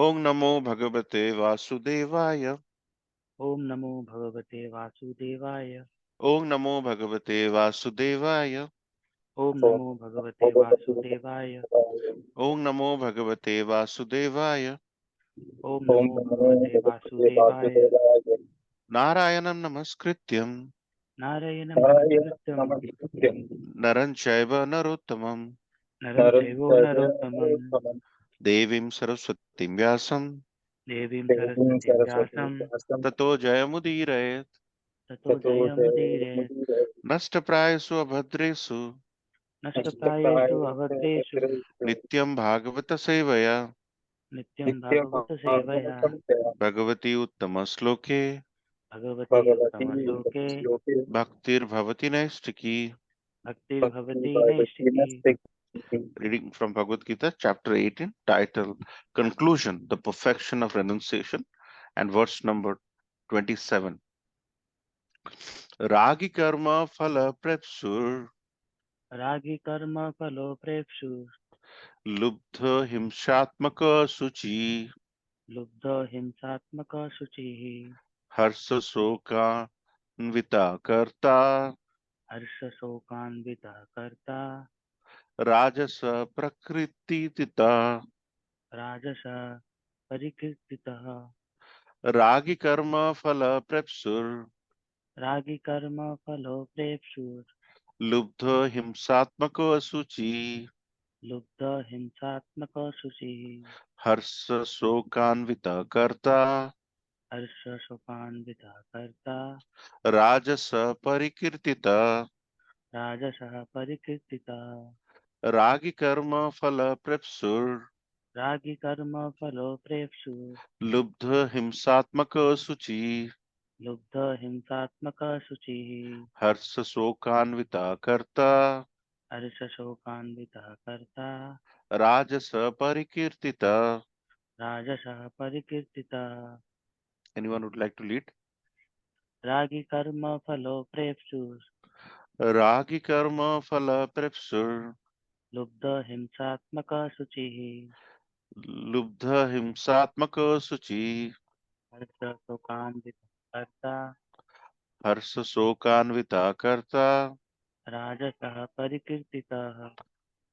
ओम नमो भगवते वासुदेवाय। ओम नमो भगवते वासुदेवाय। ओम नमो भगवते वासुदेवाय। ओम नमो भगवते वासुदेवाय। ओम नमो भगवते वासुदेवाय। ओम नमो भगवते वासुदेवाय। नारायणं नमस्कृत्यं नारायणं नमस्कृत्यं नरं चैव नरोत्तमं नरं चैव नरोत्तमं देवीं सरस्वतीं व्यासं देवीं सरस्वतीं व्यासं ततो जयमुदीरयेत्। ततो जयमुदीरयेत्। नष्टप्रायेषु अभद्रेषु नष्टप्रायेषु अभद्रेषु नित्यं भागवत सेवया नित्यं भागवतसेवया भगवती उत्तमश्लोके भगवति उत्तमश्लोके भक्तिर्भवति नैष्टिकी. भक्तिर्भवति नैष्टिकी। Reading from Bhagavad Gita, chapter 18, titled Conclusion, the Perfection of Renunciation, and verse number 27. Ragi karma phala prepsur रागी कर्म फलोप्रेप्सु lubdha himshatmaka suchi लुब्ध हिंसात्मक शुचिः harsa soka vita karta हर्ष शोकान्वितः कर्ता rajasa prakriti tita. राजसः परिकीर्तितः Ragi karma phala prepsur रागी कर्म फलोप्रेप्सु lubdha himsatmaka suchi लुब्ध हिंसात्मक शुचिः हर्ष शोकान्विता कर्ता हर्ष शोकान्वितः कर्ता राजस परिकीर्तिता. राजसः परिकीर्तितः रागी कर्म फल प्रप्सुर रागी कर्म फलोप्रेप्सु लुब्ध हिंसात्मक शुचि लुब्ध हिंसात्मक शुचिः हर्ष शोकान्विता कर्ता हर्ष शोकान्वितः कर्ता राजस परिकीर्तिता. राजसः परिकीर्तितः Anyone would like to lead? रागी कर्म फलोप्रेप्सु रागी कर्म फल प्रप्सुर लुब्ध हिंसात्मक शुचिः लुब्ध हिंसात्मक शुचि हर्ष शोकान्वित कर्ता हर्ष शोकान्विता कर्ता राजसः परिकीर्तितः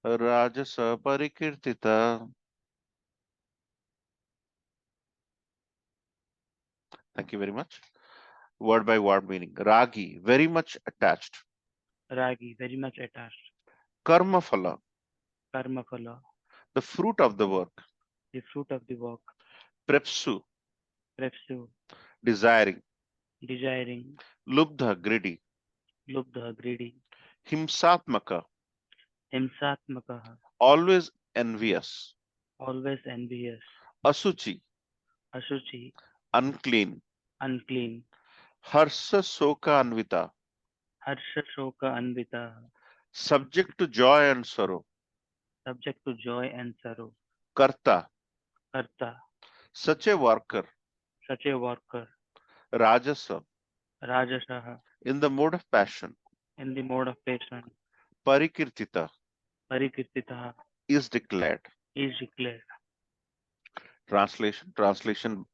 राजस परिकीर्तिता. Thank you very much. Word by word meaning. Ragi, very much attached. Ragi very much attached Karma phala, कर्म फल the fruit of the work. the fruit of the work Prepsu, प्रेप्सु desiring. desiring Lubdha, greedy. लुब्ध greedy Himsatmaka, हिंसात्मकः always envious. always envious Asuchi, अशुचि unclean. unclean Harsa soka anvita, हर्ष शोक अन्वितः subject to joy and sorrow. subject to joy and sorrow Karta, कर्ता such a worker. such a worker Rajasa, राजसः in the mode of passion. in the mode of passion Parikirtita, परिकीर्तितः is declared. is declared Translation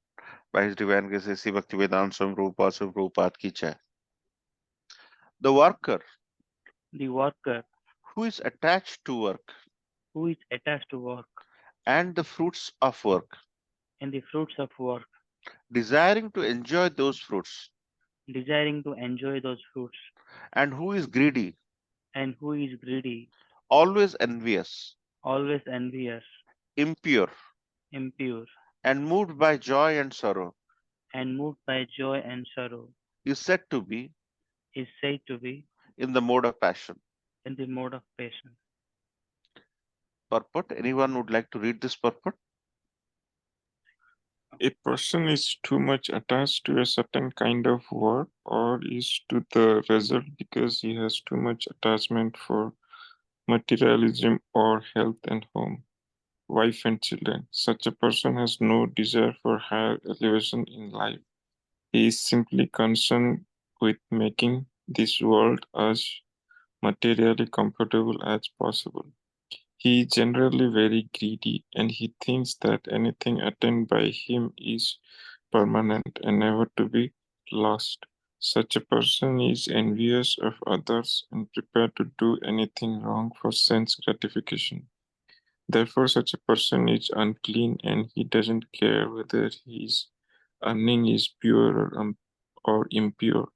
by His Divine Grace A.C. Bhaktivedanta Swami Prabhupada ki jai. The worker the worker who is attached to work who is attached to work and the fruits of work, and the fruits of work desiring to enjoy those fruits, desiring to enjoy those fruits and who is greedy, and who is greedy always envious, always envious impure, impure and moved by joy and sorrow, and moved by joy and sorrow is said to be is said to be in the mode of passion. in the mode of passion. Purport. Anyone would like to read this purport? A person is too much attached to a certain kind of work or is to the result because he has too much attachment for materialism or health and home, wife and children. Such a person has no desire for higher elevation in life. He is simply concerned with making this world as materially comfortable as possible. He is generally very greedy, and he thinks that anything attained by him is permanent and never to be lost. Such a person is envious of others and prepared to do anything wrong for sense gratification. Therefore, such a person is unclean, and he doesn't care whether his earning is pure or impure.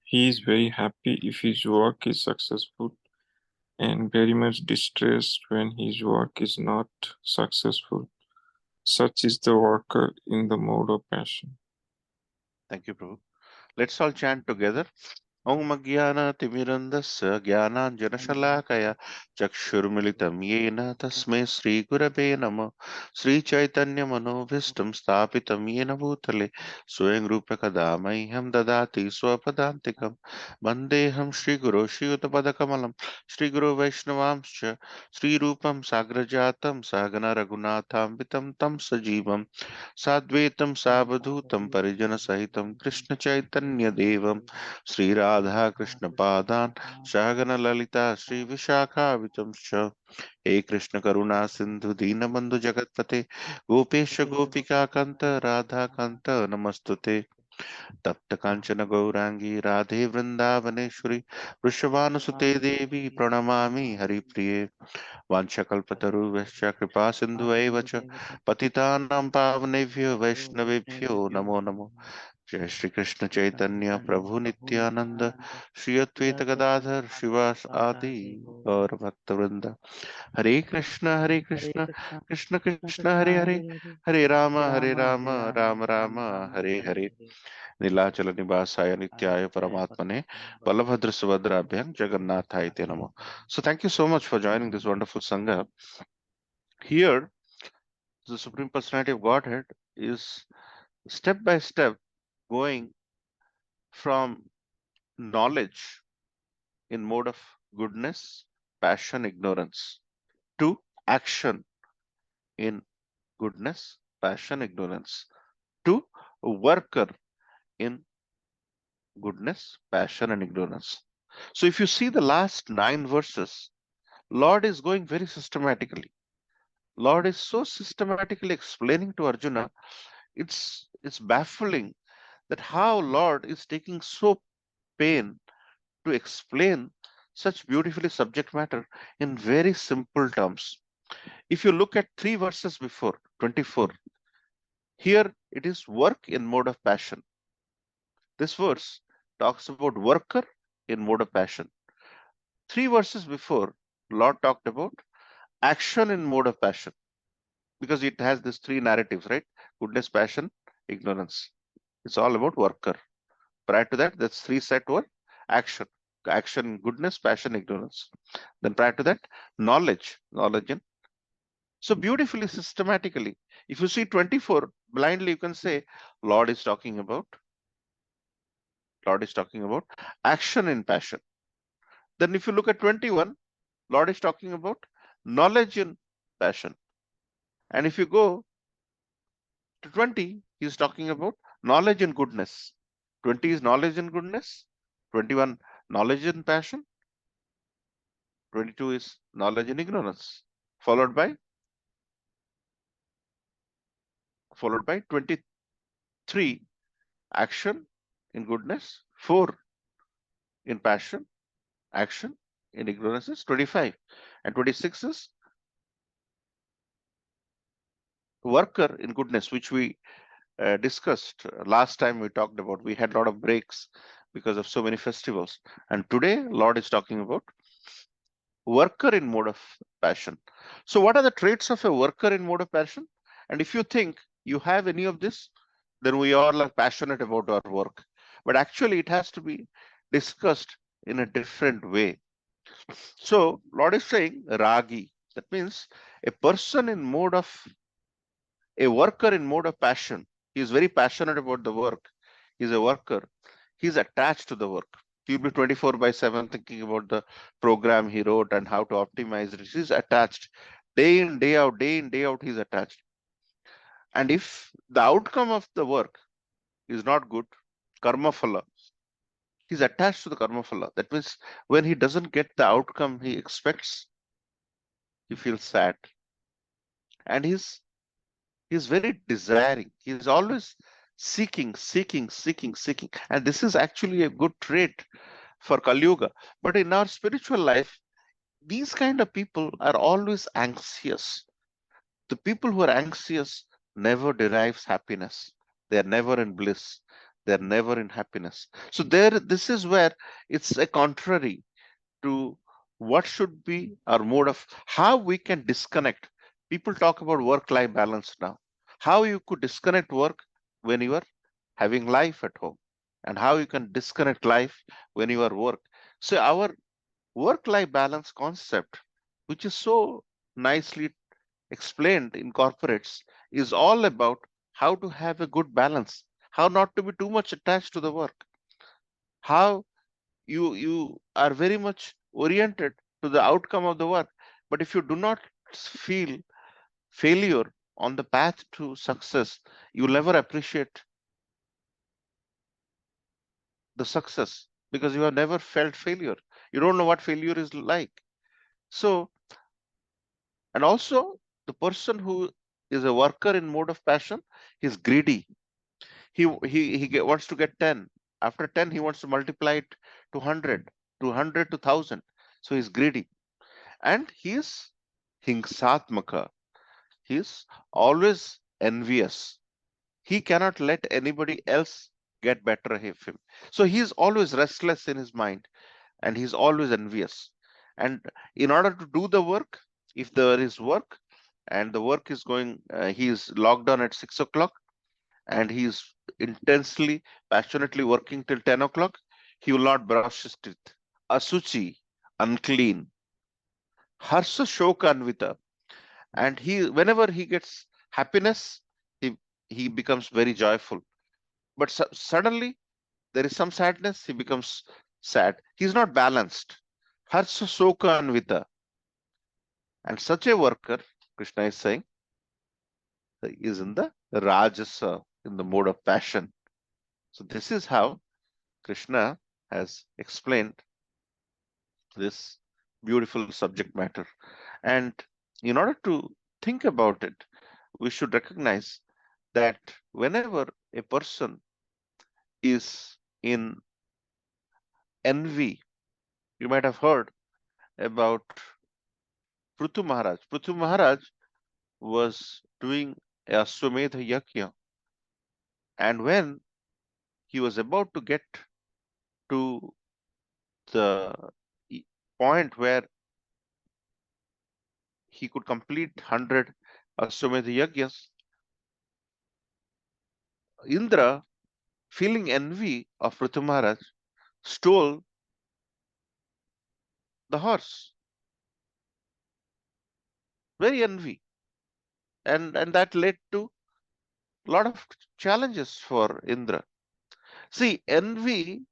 He is very happy if his work is successful and very much distressed when his work is not successful. Such is the worker in the mode of passion. Thank you, Prabhu. Let's all chant together. Om Timirandasya Jnananjanashalakaya Chakshurmilitam Yena Tasmai Sri Gurave Namo Sri Chaitanya Manobhistam Sthapitam Yena Bhutale Swayam Rupa Kadamaiham Dadati Swapadantikam Bandeham Shri Guru Shri Utpadakamalam Shri Guru Vaishnavamscha Sri Rupam Sagrajatam Sagana Raghunatham Vitam Tam Sajivam Sadvaitam Savadhutam Parijana Sahitam Krishna Chaitanya Devam Sri Radha Krishna Padan Shagana Lalita Sri Vishakha Vitamsha He Krishna Karuna Sindhu Dinabandhu Jagatpate Gopesha Gopika Kanta Radha Kanta Namastute तप्त कांचन गौरांगी राधे वृंदावनेश्वरी वृषभानुसुते देवी प्रणमामि हरिप्रिये वाञ्छकल्पतरुभ्यश्च कृपा सिन्धुएव च पतितानां पावनेभ्यो वैष्णवेभ्यो नमो नमो जय श्री कृष्ण चैतन्य प्रभु नित्यानंद श्री अद्वैत गदाधर शिवास आदि और भक्तवृंद हरे कृष्ण कृष्ण कृष्ण हरे हरे हरे राम राम राम हरे हरे नीलाचल निवासाय नित्याय परमात्मने बलभद्र सुभद्राभ्यां जगन्नाथाय ते नमः. So thank you so much for joining this wonderful sangha. Here, the Supreme Personality of Godhead is step by step going from knowledge in mode of goodness, passion, ignorance to action in goodness, passion, ignorance to worker in goodness, passion, and ignorance. So if you see the last 9 verses, Lord is going very systematically. Lord is so systematically explaining to Arjuna, it's baffling that how Lord is taking so pain to explain such beautifully subject matter in very simple terms. If you look at 3 verses before, 24, here it is work in mode of passion. This verse talks about worker in mode of passion. 3 verses before, Lord talked about action in mode of passion because it has these 3 narratives, right? Goodness, passion, ignorance. It's all about worker. Prior to that, that's 3 set were action. Action, goodness, passion, ignorance. Then prior to that, knowledge and so beautifully systematically. If you see 24 blindly, you can say Lord is talking about action in passion. Then if you look at 21, Lord is talking about knowledge in passion. And if you go to 20, he is talking about knowledge and goodness. 20 is knowledge and goodness. 21, knowledge and passion. 22 is knowledge and ignorance. Followed by 23, action in goodness. 4 in passion. Action in ignorance is 25. And 26 is worker in goodness, which we discussed last time we talked about. We had a lot of breaks because of so many festivals. And today, Lord is talking about worker in mode of passion. So, what are the traits of a worker in mode of passion? And if you think you have any of this, then we all are passionate about our work. But actually, it has to be discussed in a different way. So, Lord is saying ragi. That means a person in mode of a worker in mode of passion. He is very passionate about the work. He's a worker. He's attached to the work. He'll be 24/7 thinking about the program he wrote and how to optimize it. He's attached. Day in, day out, he's attached. And if the outcome of the work is not good, karma phala, he's attached to the karma phala. That means when he doesn't get the outcome he expects, he feels sad. And he's very desiring. He's always seeking, seeking, seeking, seeking. And this is actually a good trait for Kali Yuga. But in our spiritual life, these kind of people are always anxious. The people who are anxious never derives happiness. They are never in bliss. They are never in happiness. So this is where it's a contrary to what should be our mode of how we can disconnect. People talk about work-life balance now. How you could disconnect work when you are having life at home, and how you can disconnect life when you are work. So our work-life balance concept, which is so nicely explained in corporates, is all about how to have a good balance, how not to be too much attached to the work, how you are very much oriented to the outcome of the work. But if you do not feel failure on the path to success, you'll never appreciate the success because you have never felt failure. You don't know what failure is like. So, and also the person who is a worker in mode of passion, he's greedy. Wants to get 10. After 10, he wants to multiply it to 100, to 100 to 1000. So he's greedy. And he is hingsatmaka. He is always envious. He cannot let anybody else get better of him. So he is always restless in his mind, and he's always envious. And in order to do the work, if there is work and the work is going, he is logged on at 6 o'clock and he is intensely, passionately working till 10 o'clock, he will not brush his teeth. Asuchi, unclean. Harsha Shoka Anvita. And whenever he gets happiness, he, he becomes very joyful. But suddenly there is some sadness, he becomes sad. He's not balanced. Harsha Shoka Anvita. And such a worker, Krishna is saying, is in the Rajasa, in the mode of passion. So this is how Krishna has explained this beautiful subject matter. And in order to think about it, we should recognize that whenever a person is in envy, you might have heard about Prithu Maharaj. Prithu Maharaj was doing a Aswamedha Yakya, and when he was about to get to the point where he could complete 100 Aswamedha Yagyas, Indra, feeling envy of Prithu Maharaj, stole the horse. Very envy. And that led to a lot of challenges for Indra. See, envy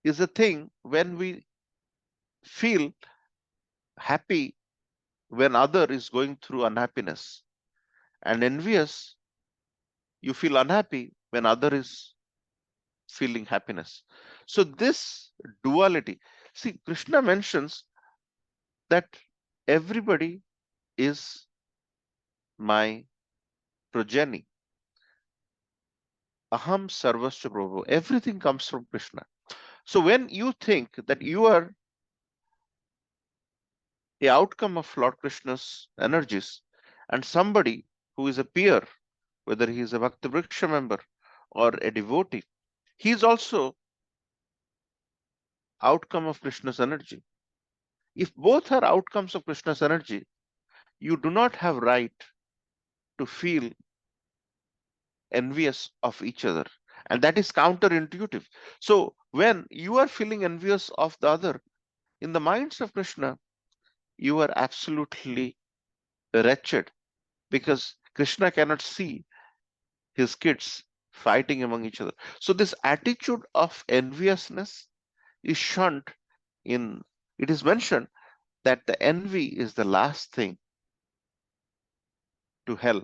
is a thing when we feel happy when other is going through unhappiness, and envious, you feel unhappy when other is feeling happiness. So this duality, see, Krishna mentions that everybody is my progeny. Aham sarvasya prabhu. Everything comes from Krishna. So when you think that you are the outcome of Lord Krishna's energies, and somebody who is a peer, whether he is a Bhakti Vriksha member or a devotee, he is also outcome of Krishna's energy. If both are outcomes of Krishna's energy, you do not have right to feel envious of each other. And that is counterintuitive. So when you are feeling envious of the other, in the minds of Krishna, you are absolutely wretched because Krishna cannot see his kids fighting among each other. So this attitude of enviousness is shunned in, it is mentioned that the envy is the last thing to hell.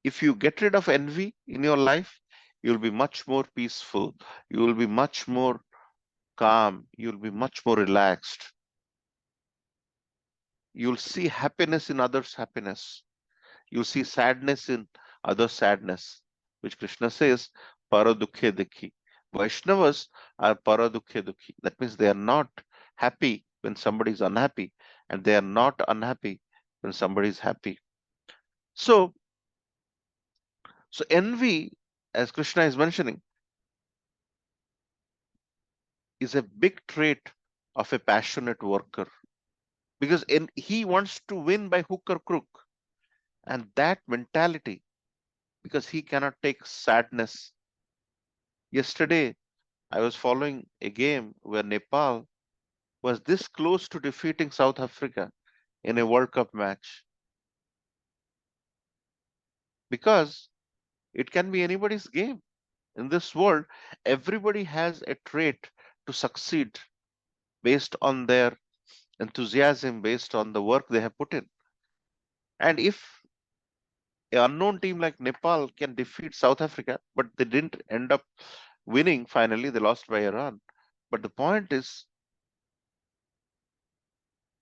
If you get rid of envy in your life, you'll be much more peaceful. You will be much more calm. You'll be much more relaxed. you'll see happiness in others' happiness. You'll see sadness in others' sadness, which Krishna says, paradukhe dukhi. Vaishnavas are paradukhe dukhi. That means they are not happy when somebody is unhappy, and they are not unhappy when somebody is happy. So, so envy, as Krishna is mentioning, is a big trait of a passionate worker, because he wants to win by hook or crook, and that mentality, because he cannot take sadness. Yesterday I was following a game where Nepal was this close to defeating South Africa in a World Cup match, because it can be anybody's game. In this world, everybody has a trait to succeed based on their enthusiasm, based on the work they have put in. And if an unknown team like Nepal can defeat South Africa, but they didn't end up winning finally, they lost by a run. But the point is,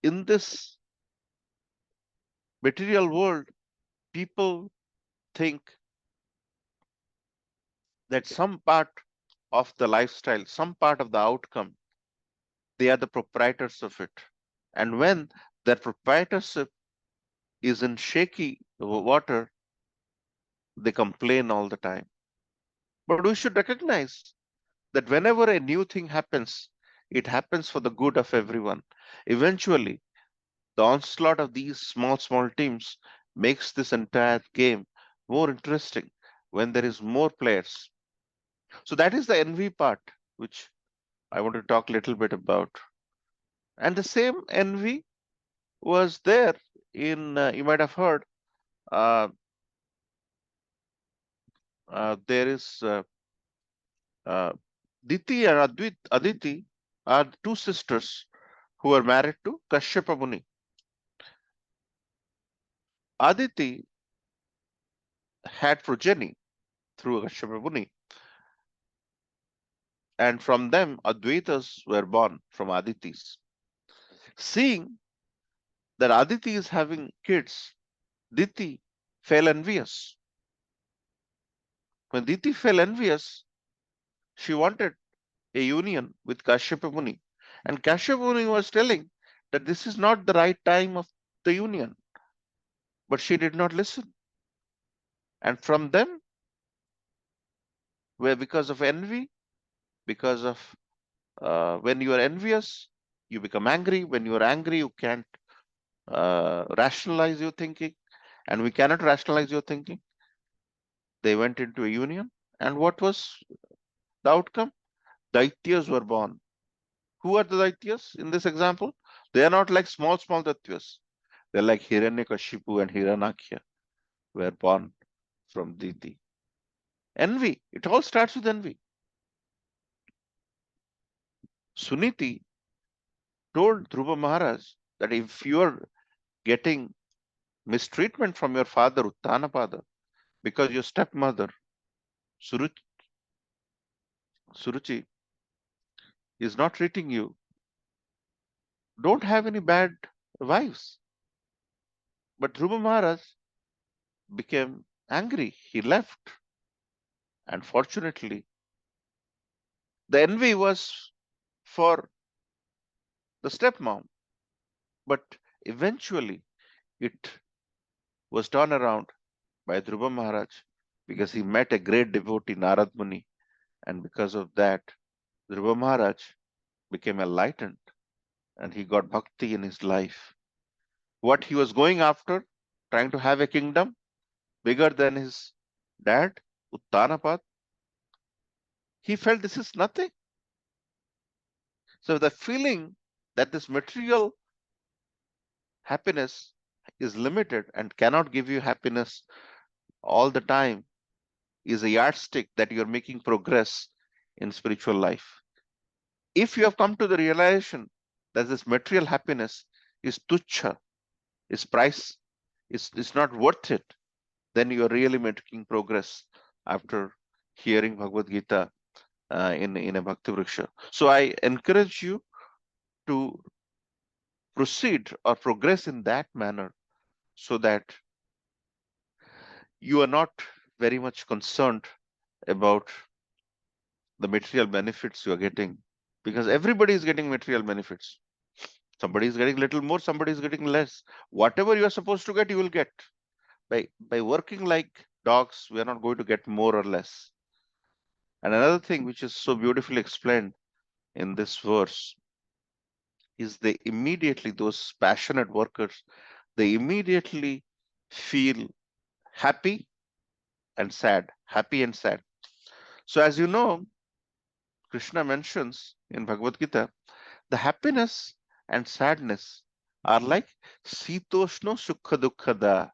in this material world, people think that some part of the lifestyle, some part of the outcome, they are the proprietors of it. And when that proprietorship is in shaky water, they complain all the time. But we should recognize that whenever a new thing happens, it happens for the good of everyone. Eventually, the onslaught of these small teams makes this entire game more interesting when there is more players. So that is the envy part, which I want to talk a little bit about. And the same envy was there in, you might have heard, uh, there is Diti and Aditi are two sisters who were married to Kashyapa Muni. Aditi had progeny through Kashyapa Muni, and from them Advaitas were born from Aditis. Seeing that Aditi is having kids, Diti fell envious. When Diti fell envious, she wanted a union with Kashyapa Muni, and Kashyapa Muni was telling that this is not the right time of the union, but she did not listen. And from them, where because of envy, because of when you are envious, you become angry. When you are angry, you can't rationalize your thinking, and we cannot rationalize your thinking. They went into a union, and what was the outcome? Daityas were born. Who are the Daityas in this example? They are not like small Daityas. They're like Hiranyakashipu and Hiranyaksha were born from Diti. Envy. It all starts with envy. Suniti told Dhruva Maharaj that if you are getting mistreatment from your father Uttanapada because your stepmother Suruchi is not treating you, don't have any bad wives. But Dhruva Maharaj became angry. He left. And fortunately, the envy was for the stepmom. But eventually, it was turned around by Dhruva Maharaj because he met a great devotee, Narad Muni. And because of that, Dhruva Maharaj became enlightened and he got bhakti in his life. What he was going after, trying to have a kingdom bigger than his dad, Uttanapad, he felt this is nothing. So the feeling that this material happiness is limited and cannot give you happiness all the time is a yardstick that you're making progress in spiritual life. If you have come to the realization that this material happiness is tuchha, is price, is not worth it, then you are really making progress after hearing Bhagavad Gita in a Bhakti Vriksha. So I encourage you to proceed or progress in that manner so that you are not very much concerned about the material benefits you are getting, because everybody is getting material benefits. Somebody is getting little more, somebody is getting less. Whatever you are supposed to get, you will get. By working like dogs, we are not going to get more or less. And another thing which is so beautifully explained in this verse is those passionate workers, they immediately feel happy and sad, happy and sad. So as you know, Krishna mentions in Bhagavad Gita, the happiness and sadness are like Sitoshno Sukha Dukkada.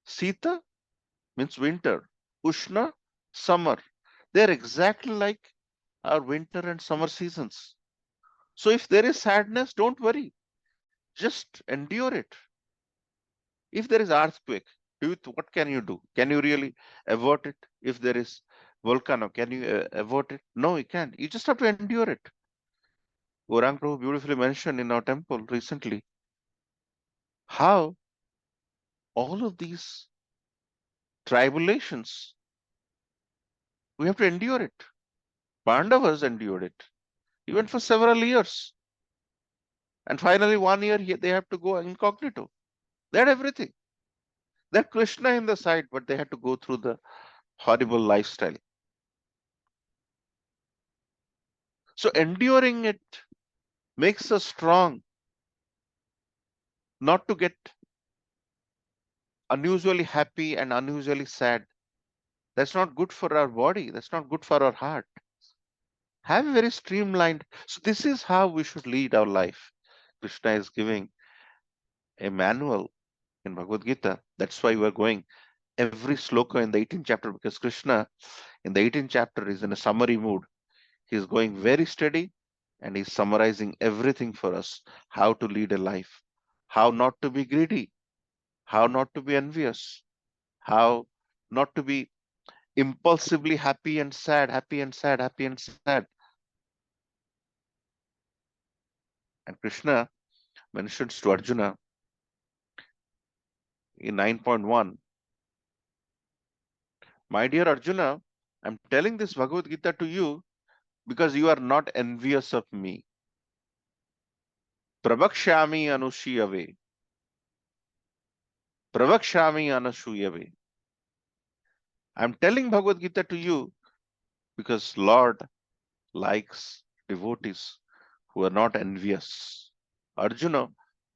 Sita means winter, Ushna, summer. They're exactly like our winter and summer seasons. So if there is sadness, don't worry. Just endure it. If there is earthquake, what can you do? Can you really avert it? If there is volcano, can you avert it? No, you can't. You just have to endure it. Gaurang Prabhu beautifully mentioned in our temple recently how all of these tribulations, we have to endure it. Pandavas endured it, even for several years. And finally, 1 year they have to go incognito. They had everything. They had Krishna in the sight, but they had to go through the horrible lifestyle. So enduring it makes us strong, not to get unusually happy and unusually sad. That's not good for our body. That's not good for our heart. Have a very streamlined. So this is how we should lead our life. Krishna is giving a manual in Bhagavad Gita. That's why we're going every sloka in the 18th chapter, because Krishna in the 18th chapter is in a summary mood. He's going very steady and he's summarizing everything for us, how to lead a life, how not to be greedy, how not to be envious, how not to be impulsively happy and sad, happy and sad, happy and sad. And Krishna mentions to Arjuna in 9.1, my dear Arjuna, I'm telling this Bhagavad Gita to you because you are not envious of me. Prabhakshami anushiyave. Prabhakshami anashuyave. I'm telling Bhagavad Gita to you because Lord likes devotees who are not envious. Arjuna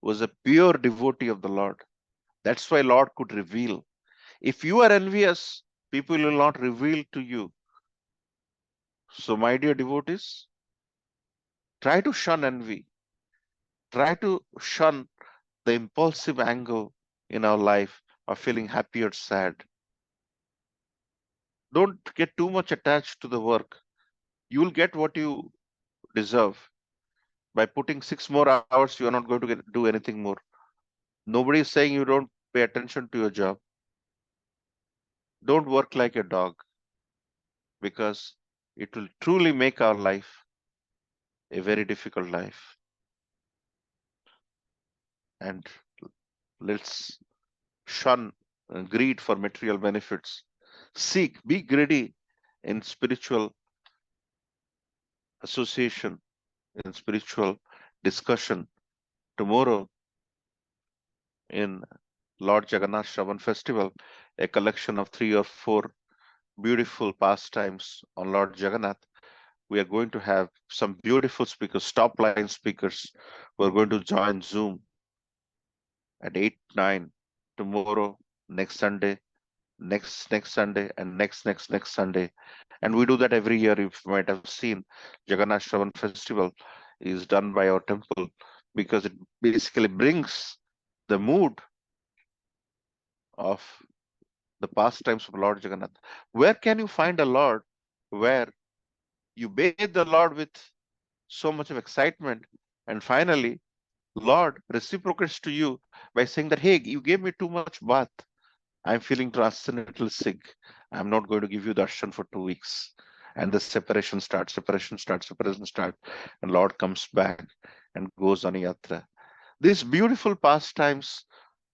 was a pure devotee of the Lord. That's why Lord could reveal. If you are envious, people will not reveal to you. So my dear devotees, try to shun envy. Try to shun the impulsive anger in our life of feeling happy or sad. Don't get too much attached to the work. You will get what you deserve. By putting 6 more hours, you are not going to do anything more. Nobody is saying you don't pay attention to your job. Don't work like a dog, because it will truly make our life a very difficult life. And let's shun greed for material benefits. Seek, be greedy in spiritual association, in spiritual discussion. Tomorrow in Lord Jagannath Shravan festival, a collection of 3 or 4 beautiful pastimes on Lord Jagannath. We are going to have some beautiful speakers, top line speakers, who are going to join Zoom at 8, 9 tomorrow, next Sunday, next Sunday, and next Sunday. And we do that every year. If you might have seen, Jagannath Shravan festival is done by our temple because it basically brings the mood of the pastimes of Lord Jagannath. Where can you find a Lord where you bathe the Lord with so much of excitement, and finally Lord reciprocates to you by saying that, hey, you gave me too much bath. I'm feeling transcendental sick. I'm not going to give you darshan for 2 weeks. And the separation starts, and Lord comes back and goes on a yatra. These beautiful pastimes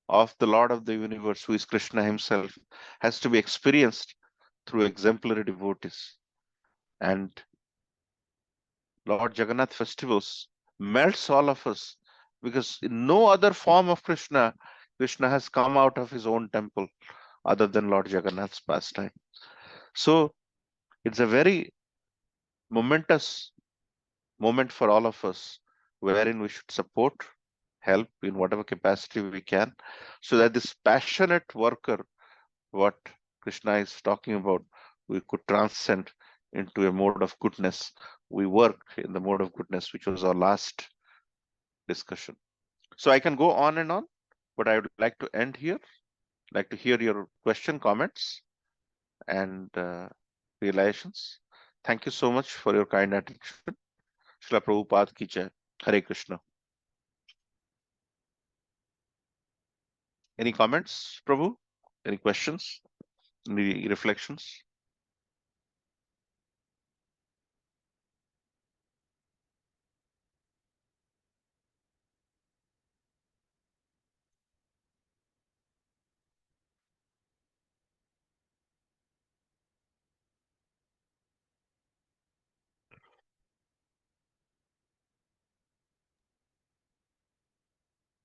of the Lord of the universe, who is Krishna himself, has to be experienced through exemplary devotees. And Lord Jagannath festivals melts all of us, because in no other form of Krishna, Krishna has come out of his own temple other than Lord Jagannath's pastime. So it's a very momentous moment for all of us, wherein we should support, help in whatever capacity we can, so that this passionate worker, what Krishna is talking about, we could transcend into a mode of goodness. We work in the mode of goodness, which was our last discussion. So I can go on and on, but I would like to end here. I'd like to hear your question, comments, and realizations. Thank you so much for your kind attention. Srila Prabhupada ki jai. Hare Krishna. Any comments, Prabhu? Any questions? Any reflections?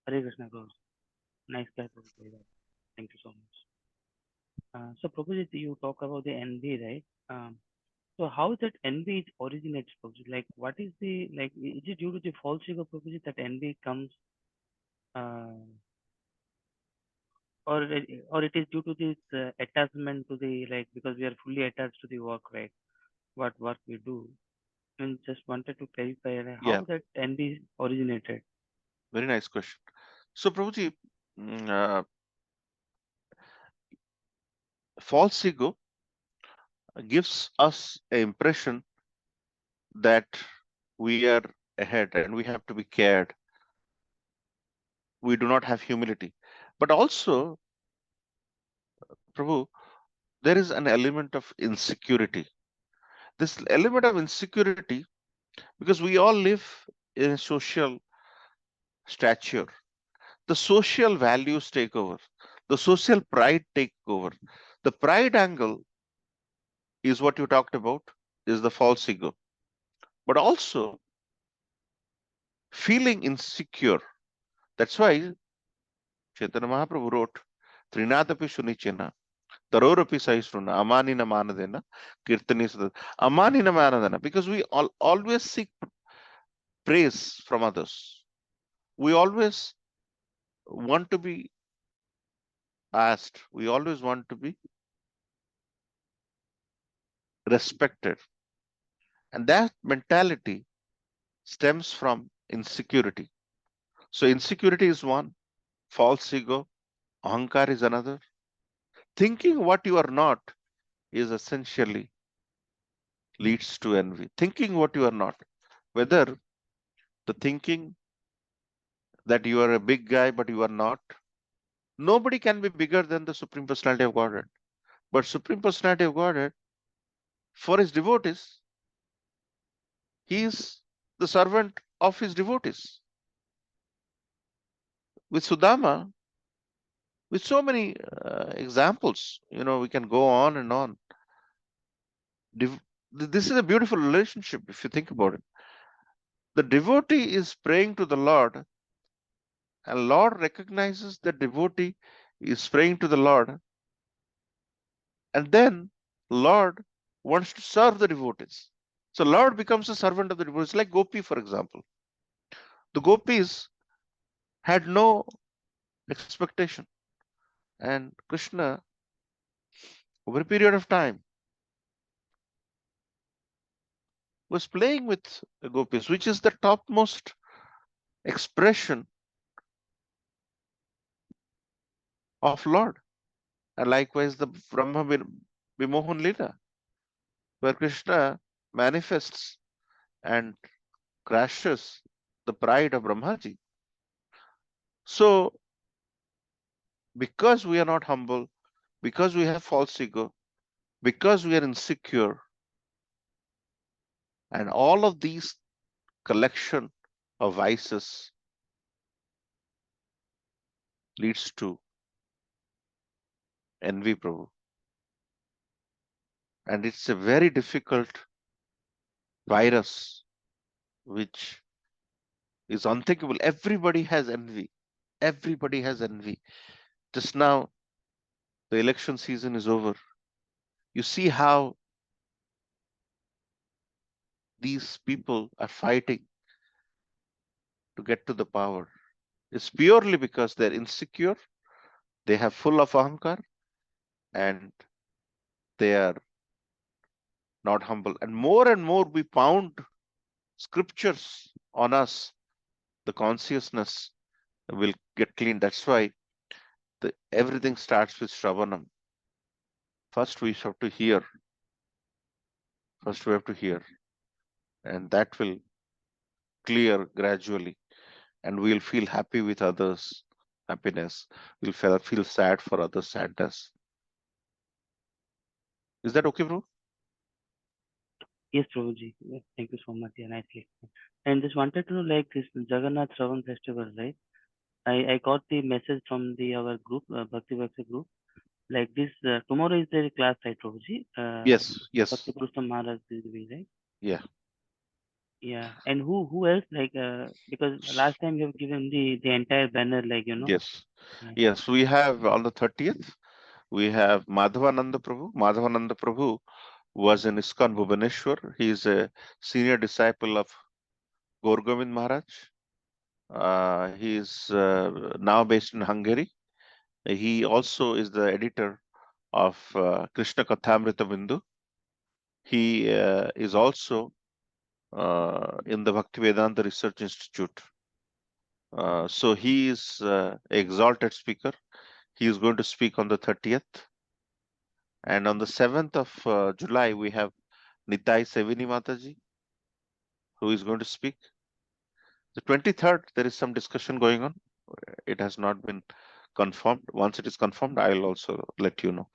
Hare Krishna, Prabhu. Nice guy, Prabhu. Thank you so much. So, Prabhuji, you talk about the envy, right? So, how that envy originates, Prabhuji? Like, what is the, like, is it due to the false ego, Prabhuji, that envy comes, uh, or it is due to this attachment to the, like, because we are fully attached to the work, right? What work we do. And just wanted to clarify like, Yeah, how that envy originated. very nice question. So, Prabhuji, false ego gives us an impression that we are ahead and we have to be cared. We do not have humility. But also, Prabhu, there is an element of insecurity. This element of insecurity, because we all live in a social stature, the social values take over, the social pride take over. The pride angle is what you talked about, is the false ego. But also feeling insecure. That's why Chaitanya Mahaprabhu wrote, Trinadapi Shunichena, Tarorapi Sahisruna, Amanina Manadena, Kirtani Sada. Amanina Manadena, because we always seek praise from others. We always want to be asked, we always want to be respected. And that mentality stems from insecurity. So, insecurity is one, false ego, ahankar is another. Thinking what you are not is essentially leads to envy. Thinking what you are not, whether the thinking that you are a big guy but you are not, nobody can be bigger than the Supreme Personality of Godhead. But Supreme Personality of Godhead, for his devotees, he is the servant of his devotees. With Sudama, with so many examples, we can go on and on. This is a beautiful relationship if you think about it. The devotee is praying to the Lord, and Lord recognizes the devotee is praying to the Lord, and then Lord wants to serve the devotees. So Lord becomes a servant of the devotees, like Gopi, for example. The gopis had no expectation, and Krishna, over a period of time, was playing with the gopis, which is the topmost expression of Lord. And likewise, the Brahma Vimohan Lila, where Krishna manifests and crashes the pride of Brahmaji. So, because we are not humble, because we have false ego, because we are insecure, and all of these collection of vices leads to envy, Prabhu. And it's a very difficult virus which is unthinkable. Everybody has envy. Everybody has envy. Just now, the election season is over. You see how these people are fighting to get to the power. It's purely because they're insecure, they have full of ahankar, and they are not humble. And more we pound scriptures on us, the consciousness will get clean. That's why everything starts with Shravanam. First we have to hear. First we have to hear. And that will clear gradually. And we'll feel happy with others' happiness. We'll feel sad for others' sadness. Is that okay, bro? Yes, Prabhuji. Yes, thank you so much. Yeah, nicely. And just wanted to know, like this Jagannath Shravan festival, right? I got the message from our group, Bhakti Bhakti group. Like this, tomorrow is the class, right, Prabhuji? Yes, yes, Bhakti Purushottam Maharaj is doing, right? yeah. Yeah. And who else? Like, because last time you have given the entire banner, like, Yes, Yeah. yes. We have on the 30th, we have Madhavananda Prabhu. Madhavananda Prabhu was in ISKCON Bhubaneswar. He is a senior disciple of Gaur Govind Maharaj. He is now based in Hungary. He also is the editor of Krishna Kathamrita Bindu. He is also in the Bhaktivedanta Research Institute. So he is exalted speaker. He is going to speak on the 30th. And on the 7th of July, we have Nitai Sevini Mataji, who is going to speak. The 23rd, there is some discussion going on. It has not been confirmed. Once it is confirmed, I will also let you know.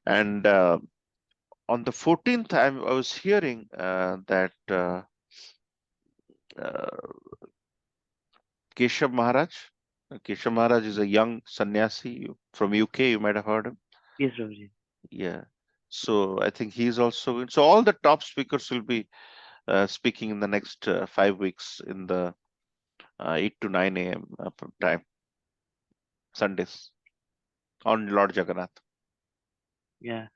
And on the 14th, I was hearing that Keshav Maharaj. Keshav Maharaj is a young sannyasi from UK. You might have heard him. Yes, Prabhuji. Yeah. So I think he's also. So all the top speakers will be speaking in the next 5 weeks in the 8 to 9 a.m. Time, Sundays, on Lord Jagannath. Yeah.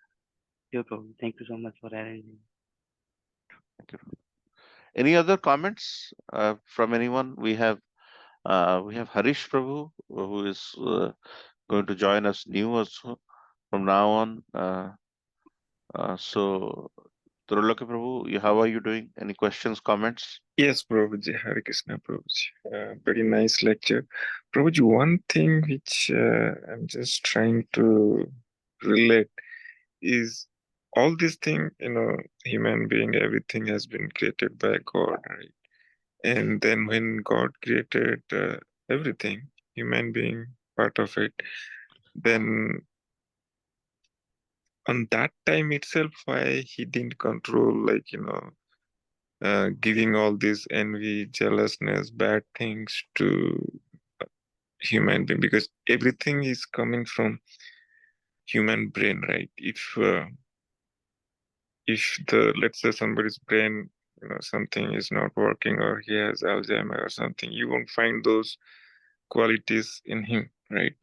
Sure, Prabhuji. Thank you so much for arranging. Thank you. Any other comments from anyone? We have Harish Prabhu, who is going to join us new also from now on. So, Troloki Prabhu, how are you doing? Any questions, comments? Yes, Prabhuji, Hare Krishna, Prabhuji. Very nice lecture. Prabhuji, one thing which I'm just trying to relate is all this thing, human being, everything has been created by God, right? And then when God created everything, human being, part of it, then on that time itself, why he didn't control, like, giving all this envy, jealousness, bad things to human being, because everything is coming from human brain, right? If the, let's say, somebody's brain, something is not working, or he has Alzheimer or something, you won't find those qualities in him, right?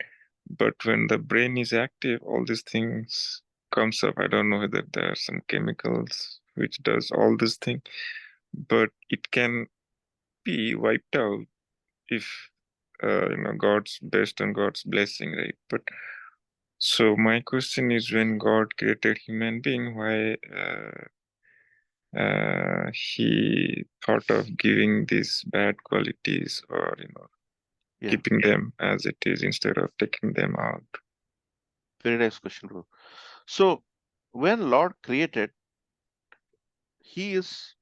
But when the brain is active, all these things comes up. I don't know whether there are some chemicals which does all this thing, but it can be wiped out if God's based on God's blessing, right? But so my question is, when God created human being, why he thought of giving these bad qualities, or Yeah, keeping them as it is instead of taking them out? very nice question, Prabhu. So, when Lord created, He is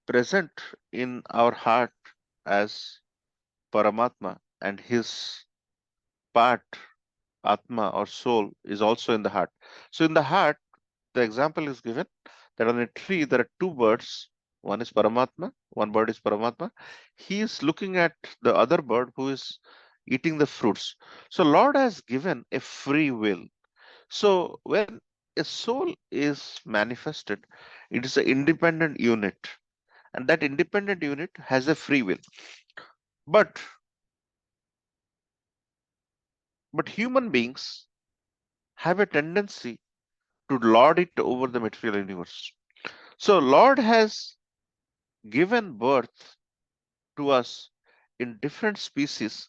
present in our heart as Paramatma, and His part, Atma or soul, is also in the heart. So, in the heart, the example is given that on a tree there are two birds. One is Paramatma, one bird is Paramatma. He is looking at the other bird who is eating the fruits. So Lord has given a free will. So when a soul is manifested, it is an independent unit, and that independent unit has a free will. But human beings have a tendency to lord it over the material universe. So Lord has given birth to us in different species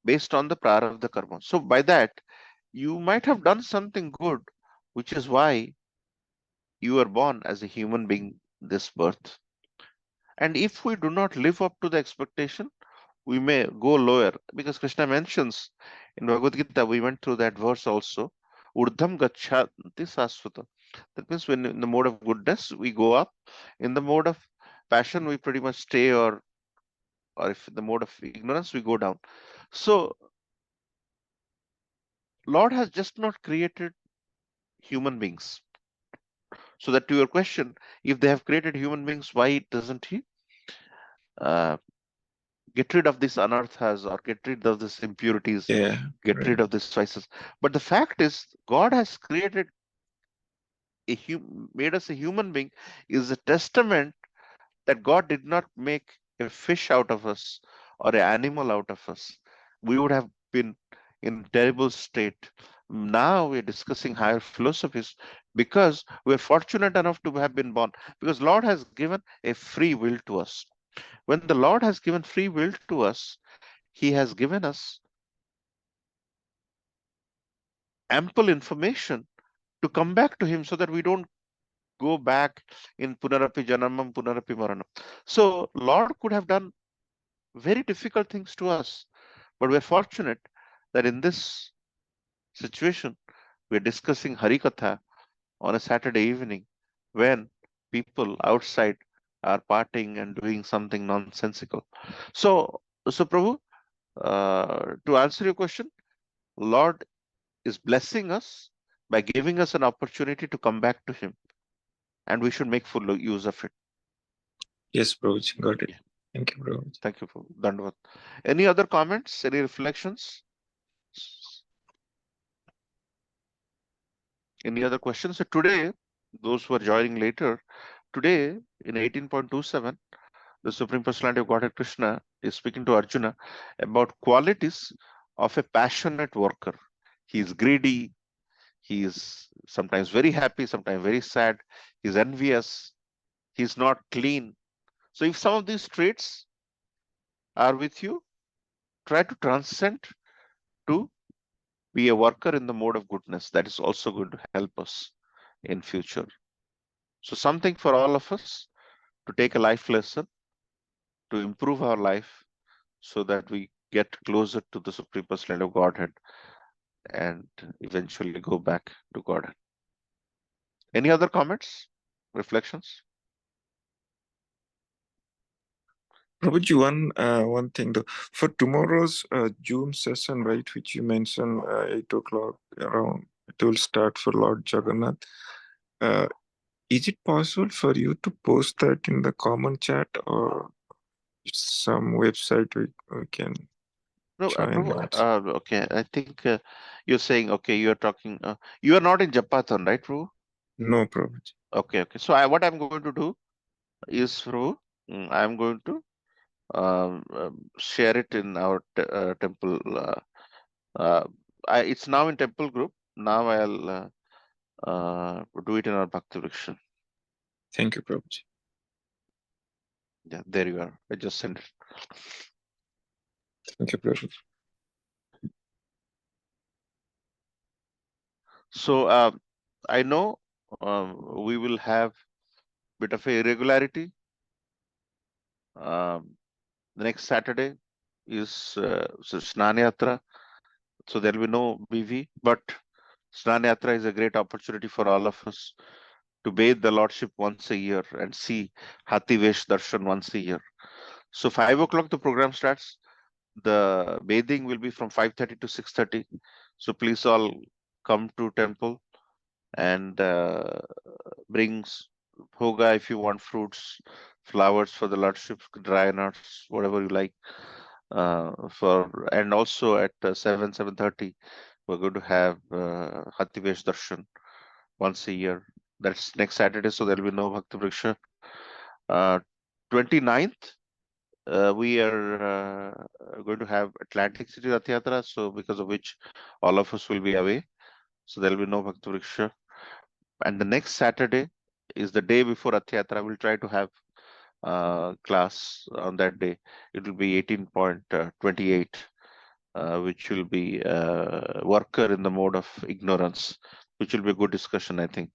based on the prarabdha karma. So by that, you might have done something good, which is why you are born as a human being this birth. And if we do not live up to the expectation, we may go lower, because Krishna mentions in Bhagavad Gita, we went through that verse also, Urdham Gachanti Sasvata. That means when in the mode of goodness, we go up. In the mode of passion, we pretty much stay, or if in the mode of ignorance, we go down. So Lord has just not created human beings. So that to your question, if they have created human beings, why doesn't he uh, get rid of these anarthas, or get rid of these impurities, Yeah, get right. rid of these vices? But the fact is, God has created made us a human being, is a testament that God did not make a fish out of us or an animal out of us. We would have been in terrible state. Now we're discussing higher philosophies because we're fortunate enough to have been born, because Lord has given a free will to us. When the Lord has given free will to us, he has given us ample information to come back to him, so that we don't go back in punarapi janamam punarapi maranam. So Lord could have done very difficult things to us, but we're fortunate that in this situation we're discussing Harikatha on a Saturday evening, when people outside are partying and doing something nonsensical. So Prabhu, to answer your question, Lord is blessing us by giving us an opportunity to come back to him, and we should make full use of it. Yes, Prabhuji, got it. Yeah. Thank you, Prabhuji. Thank you, Prabhu. Dandavat. Any other comments? Any reflections? Any other questions? So today, those who are joining later, today in 18.27, the Supreme Personality of Godhead Krishna is speaking to Arjuna about qualities of a passionate worker. He is greedy. He is sometimes very happy, sometimes very sad. He's envious. He's not clean. So if some of these traits are with you, try to transcend to be a worker in the mode of goodness. That is also going to help us in future. So something for all of us to take a life lesson, to improve our life, so that we get closer to the Supreme Personality of Godhead and eventually go back to Godhead. Any other comments, reflections? Prabhuji, one thing though, for tomorrow's Zoom session, right, which you mentioned 8 o'clock around, it will start for Lord Jagannath. Is it possible for you to post that in the common chat, or some website we can No, join Prabhu, that? okay, I think you're saying, okay, you're talking, you are not in Japathon, right, Prabhu? No, Prabhuji. Okay. So what I'm going to do is, Prabhu, I'm going to share it in our temple. Uh, it's now in temple group. Now I'll do it in our Bhakti Vriksha. Thank you, Prabhuji. Yeah, there you are. I just sent it. Thank you, Prabhuji. So I know we will have bit of a irregularity. The next Saturday is Snan Yatra, so there will be no BV, but Snan Yatra is a great opportunity for all of us to bathe the Lordship once a year and see Hathi Vesh Darshan once a year. So 5 o'clock the program starts. The bathing will be from 5:30 to 6:30. So please all come to temple and brings bhoga if you want, fruits, flowers for the Lordship, dry nuts, whatever you like. and also at 7:30 we're going to have Hativesh Darshan once a year. That's next Saturday, so there'll be no Bhakti Vriksha. Uh, 29th, we are going to have Atlantic City Rath Yatra, so because of which all of us will be away. So there'll be no Bhakti Vriksha. And the next Saturday is the day before Rath Yatra. We'll try to have class on that day. It will be 18.28, which will be worker in the mode of ignorance, which will be a good discussion, I think.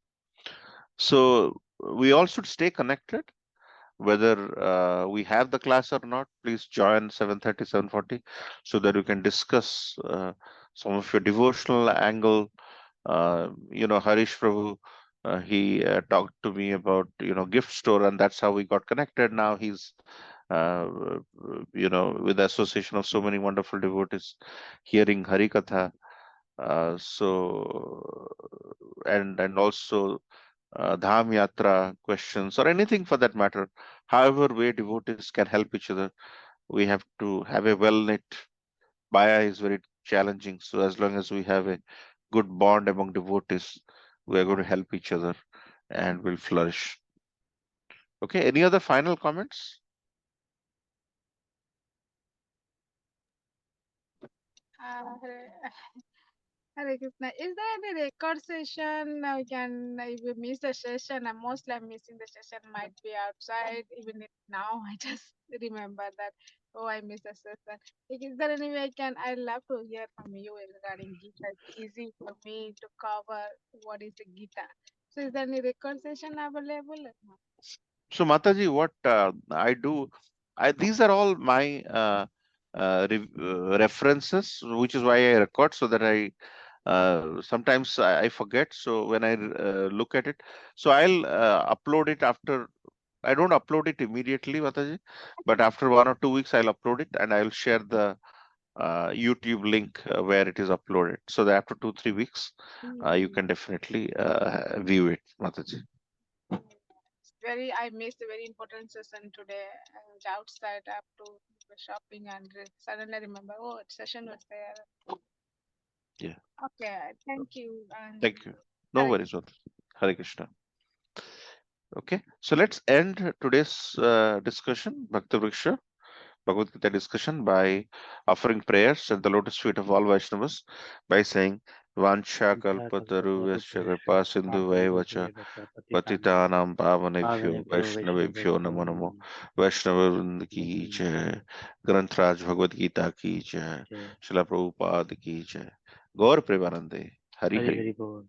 So we all should stay connected, whether we have the class or not. Please join 7:30, 7:40, so that we can discuss some of your devotional angle. Harish Prabhu, he talked to me about, gift store, and that's how we got connected. Now he's, with the association of so many wonderful devotees, hearing Hari Katha. And also Dham Yatra questions or anything for that matter. However, way devotees can help each other. We have to have a well-knit. Baya is very challenging. So as long as we have a good bond among devotees, we are going to help each other and will flourish. Okay, any other final comments? Hare Hare Krishna. Is there any record session? If we miss the session, and mostly I'm missing the session, might be outside. Even if now, I just remember that, oh, I missed the session. Is there any way I'd love to hear from you regarding Gita. It's easy for me to cover what is the Gita. So, is there any record session available? So Mataji, what I do, these are all my references, which is why I record, so that sometimes I forget. So when I look at it, so I'll upload it after. I don't upload it immediately, Mataji, but after 1 or 2 weeks I'll upload it and I'll share the YouTube link where it is uploaded. So that after 2-3 weeks, you can definitely view it, Mataji. I missed a very important session today. I was outside up to shopping and suddenly I remember, oh, session was there. Yeah. Okay, thank you. And Thank you. No Hare worries, Mataji. Hare Krishna. Okay, so let's end today's discussion, Bhakti Vriksha, Bhagavad Gita discussion, by offering prayers at the lotus feet of all Vaishnavas by saying Vancha kalpataruvascha kripa sindhu vaivacha patitanam pavanebhyo vaishnavebhyo namo namo. Vaishnava ki jai, Granth Bhagavad Gita ki jai, Srila Prabhupada ki jai, Gaur Premanande, Hari Hari Hari. Hari Bol.